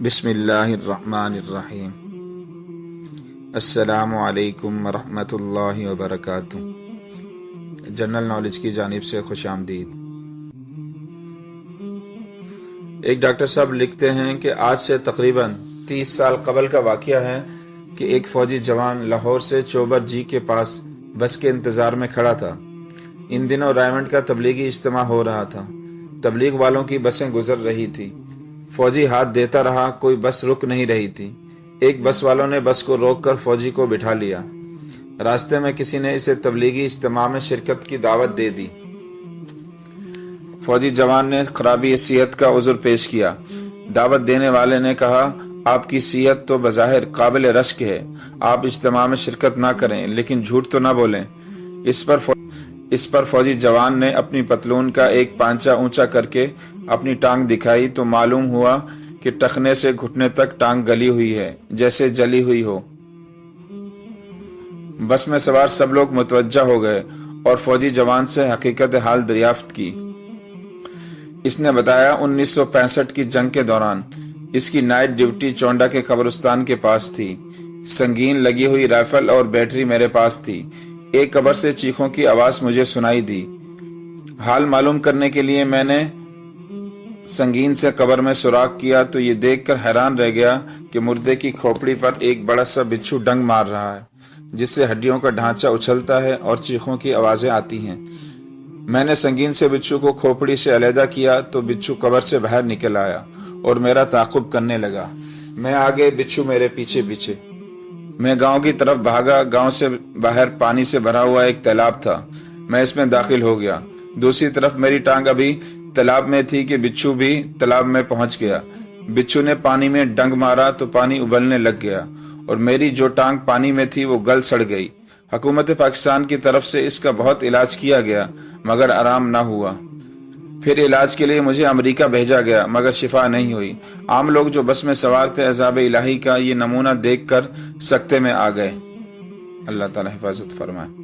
بسم اللہ الرحمن الرحیم۔ السلام علیکم ورحمۃ اللہ وبرکاتہ۔ جنرل نالج کی جانب سے خوش آمدید۔ ایک ڈاکٹر صاحب لکھتے ہیں کہ آج سے تقریباً 30 سال قبل کا واقعہ ہے کہ ایک فوجی جوان لاہور سے چوبر جی کے پاس بس کے انتظار میں کھڑا تھا۔ ان دنوں رائمنڈ کا تبلیغی اجتماع ہو رہا تھا۔ تبلیغ والوں کی بسیں گزر رہی تھی۔ فوجی ہاتھ دیتا رہا، کوئی بس رک نہیں رہی تھی۔ ایک بس والوں نے بس کو روک کر فوجی کو بٹھا لیا۔ راستے میں کسی نے اسے تبلیغی اجتماع میں شرکت کی دعوت دے دی۔ فوجی جوان نے خرابی صحت کا عذر پیش کیا۔ دعوت دینے والے نے کہا، آپ کی صحت تو بظاہر قابل رشک ہے، آپ اجتماع میں شرکت نہ کریں، لیکن جھوٹ تو نہ بولیں۔ اس پر فوجی جوان نے اپنی پتلون کا ایک پانچہ اونچا کر کے اپنی ٹانگ دکھائی تو معلوم ہوا کہ ٹخنے سے گھٹنے تک ٹانگ گلی ہوئی ہے، جیسے جلی ہوئی ہو۔ بس میں سوار سب لوگ متوجہ ہو گئے اور فوجی جوان سے حقیقت حال دریافت کی۔ اس نے بتایا 1965 کی جنگ کے دوران اس کی نائٹ ڈیوٹی چونڈا کے قبرستان کے پاس تھی۔ سنگین لگی ہوئی رائفل اور بیٹری میرے پاس تھی۔ ایک قبر سے چیخوں کی آواز مجھے سنائی دی۔ حال معلوم کرنے کے لیے میں نے سنگین سے قبر میں سوراخ کیا تو یہ دیکھ کر حیران رہ گیا کہ مردے کی کھوپڑی پر ایک بڑا سا بچھو ڈنگ مار رہا ہے، جس سے ہڈیوں کا ڈھانچہ اچھلتا ہے اور چیخوں کی آوازیں آتی ہیں۔ میں نے سنگین سے بچھو کو کھوپڑی سے علیحدہ کیا تو بچھو قبر سے باہر نکل آیا اور میرا تعاقب کرنے لگا۔ میں آگے، بچھو میرے پیچھے پیچھے۔ میں گاؤں کی طرف بھاگا۔ گاؤں سے باہر پانی سے بھرا ہوا ایک تالاب تھا۔ میں اس میں داخل ہو گیا۔ دوسری طرف میری ٹانگ ابھی تالاب میں تھی کہ بچھو بھی تالاب میں پہنچ گیا۔ بچھو نے پانی میں ڈنگ مارا تو پانی ابلنے لگ گیا اور میری جو ٹانگ پانی میں تھی وہ گل سڑ گئی۔ حکومت پاکستان کی طرف سے اس کا بہت علاج کیا گیا مگر آرام نہ ہوا۔ پھر علاج کے لیے مجھے امریکہ بھیجا گیا مگر شفا نہیں ہوئی۔ عام لوگ جو بس میں سوار تھے عذاب الہی کا یہ نمونہ دیکھ کر سکتے میں آ گئے۔ اللہ تعالی حفاظت فرمائے۔